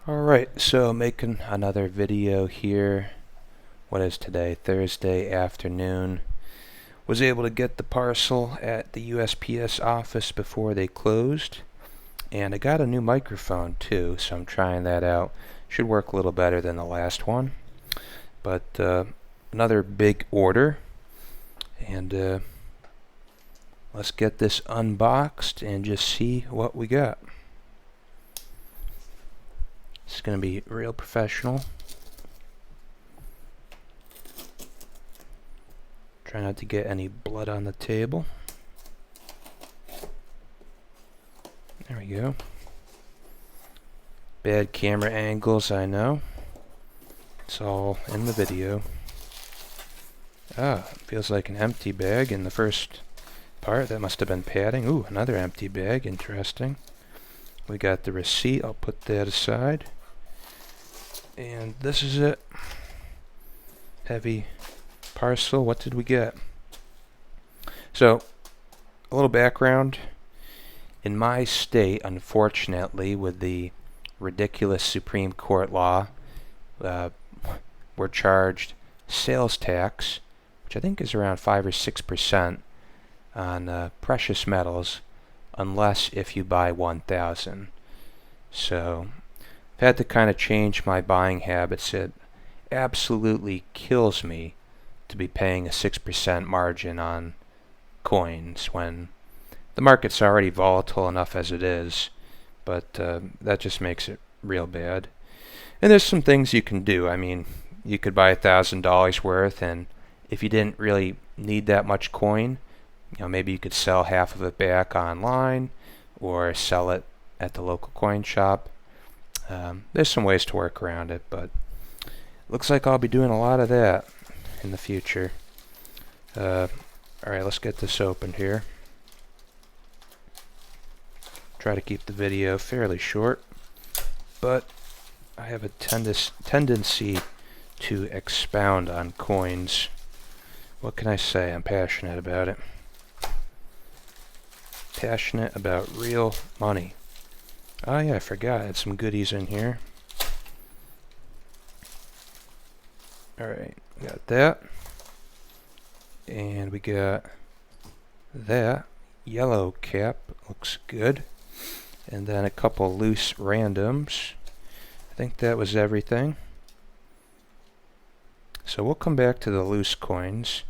Alright, so making another video here. What is today? Thursday afternoon. Was able to get the parcel at the USPS office before they closed. And I got a new microphone too, so I'm trying that out. Should work a little better than the last one. But another big order. And let's get this unboxed and just see what we got. It's going to be real professional. Try not to get any blood on the table. There we go. Bad camera angles, I know. It's all in the video. Feels like an empty bag in the first part. That must have been padding. Ooh, another empty bag. Interesting. We got the receipt. I'll put that aside. And this is it. Heavy parcel. What did we get? So, a little background. In my state, unfortunately, with the ridiculous Supreme Court law, we're charged sales tax, which I think is around 5 or 6% on precious metals, unless if you buy 1,000. So I've had to kind of change my buying habits. It absolutely kills me to be paying a 6% margin on coins when the market's already volatile enough as it is, but that just makes it real bad. And there's some things you can do. I mean, you could buy $1,000 worth, and if you didn't really need that much coin, maybe you could sell half of it back online or sell it at the local coin shop. There's some ways to work around it, but looks like I'll be doing a lot of that in the future. Alright, let's get this opened here. Try to keep the video fairly short, but I have a tendency to expound on coins. What can I say? I'm passionate about it. Passionate about real money. Oh yeah, I forgot. I had some goodies in here. Alright, we got that. And we got that. Yellow cap. Looks good. And then a couple loose randoms. I think that was everything. So we'll come back to the loose coins.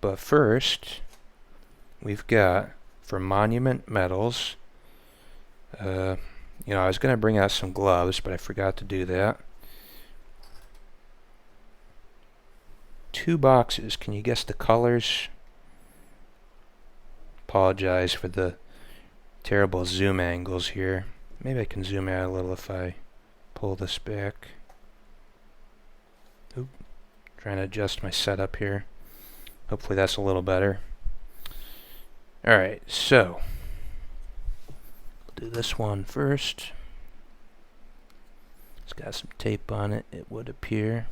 But first, we've got, for Monument Metals, I was going to bring out some gloves, but I forgot to do that. 2 boxes. Can you guess the colors? Apologize for the terrible zoom angles here. Maybe I can zoom out a little if I pull this back. Oop. Trying to adjust my setup here. Hopefully that's a little better. Alright, so we'll do this one first. It's got some tape on it, it would appear.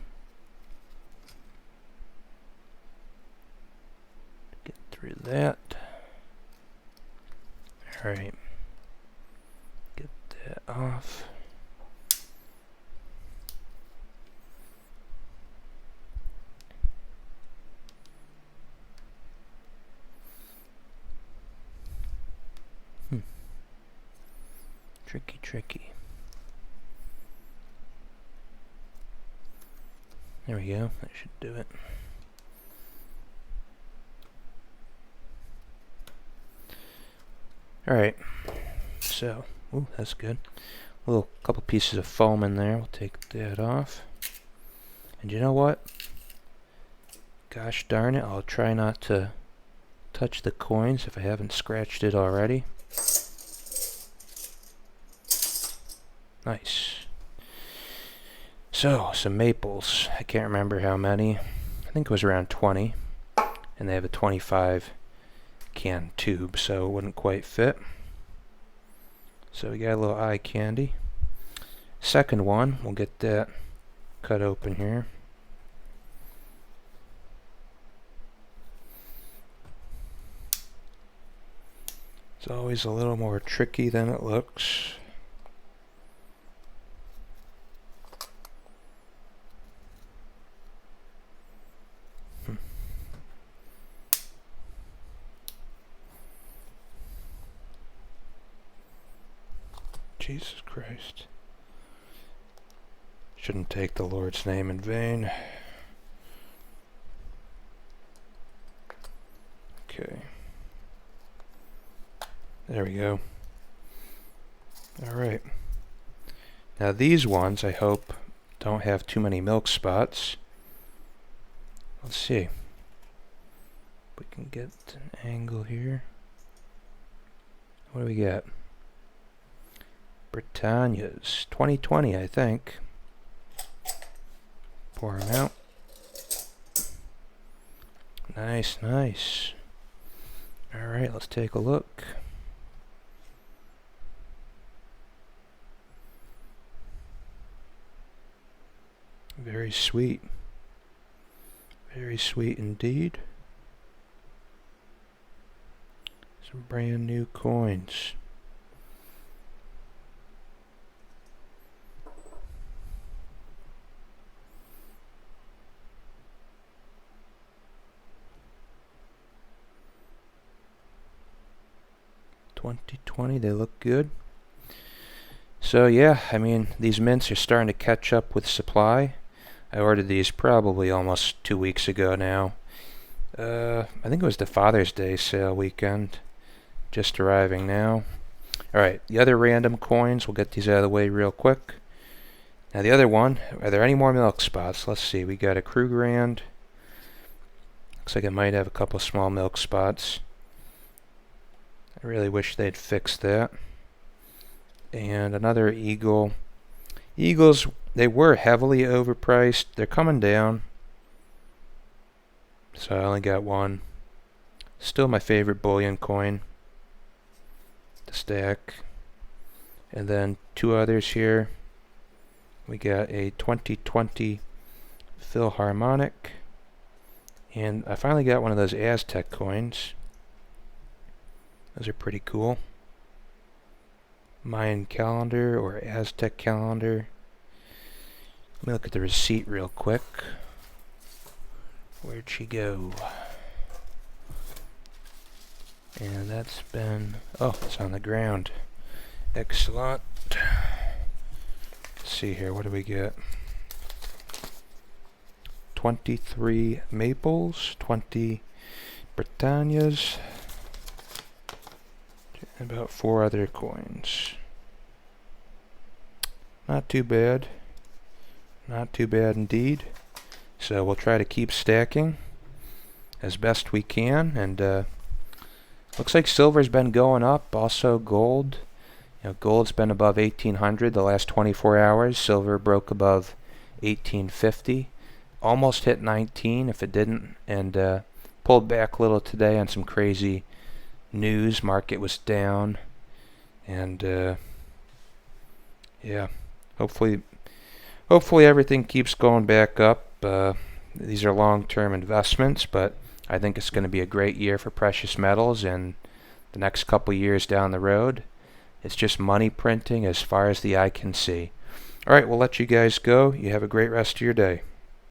Get through that. Alright. Get that off. Tricky. There we go. That should do it. Alright. So, ooh, that's good. A little couple pieces of foam in there. We'll take that off. And you know what? Gosh darn it, I'll try not to touch the coins if I haven't scratched it already. Nice. So, some maples. I can't remember how many. I think it was around 20. And they have a 25 can tube, so it wouldn't quite fit. So we got a little eye candy. Second one, we'll get that cut open here. It's always a little more tricky than it looks. Jesus Christ. Shouldn't take the Lord's name in vain. Okay. There we go. Alright. Now these ones, I hope, don't have too many milk spots. Let's see. We can get an angle here. What do we got? Britannias. 2020, I think. Pour them out. Nice, nice. Alright, let's take a look. Very sweet. Very sweet indeed. Some brand new coins. $20.20, they look good. So yeah, I mean, these mints are starting to catch up with supply. I ordered these probably almost 2 weeks ago now. I think it was the Father's Day sale weekend. Just arriving now. Alright, the other random coins, we'll get these out of the way real quick. Now the other one, are there any more milk spots? Let's see, we got a Krugerrand. Looks like it might have a couple small milk spots. I really wish they'd fix that. And another Eagle. Eagles, they were heavily overpriced. They're coming down. So I only got one. Still my favorite bullion coin to stack. And then two others here. We got a 2020 Philharmonic. And I finally got one of those Aztec coins. Those are pretty cool. Mayan calendar or Aztec calendar. Let me look at the receipt real quick. Where'd she go? And that's been... oh, it's on the ground. Excellent. Let's see here, what do we get? 23 Maples, 20 Britannias, and about 4 other coins. Not too bad. Not too bad indeed. So we'll try to keep stacking as best we can, and looks like silver's been going up. Also gold. You know, gold's been above 1800 the last 24 hours. Silver broke above 1850. Almost hit 19 if it didn't, and pulled back a little today on some crazy news. Market was down, and yeah, hopefully everything keeps going back up. These are long-term investments, but I think it's going to be a great year for precious metals, and the next couple years down the road, it's just money printing as far as the eye can see. Alright, we'll let you guys go. You have a great rest of your day.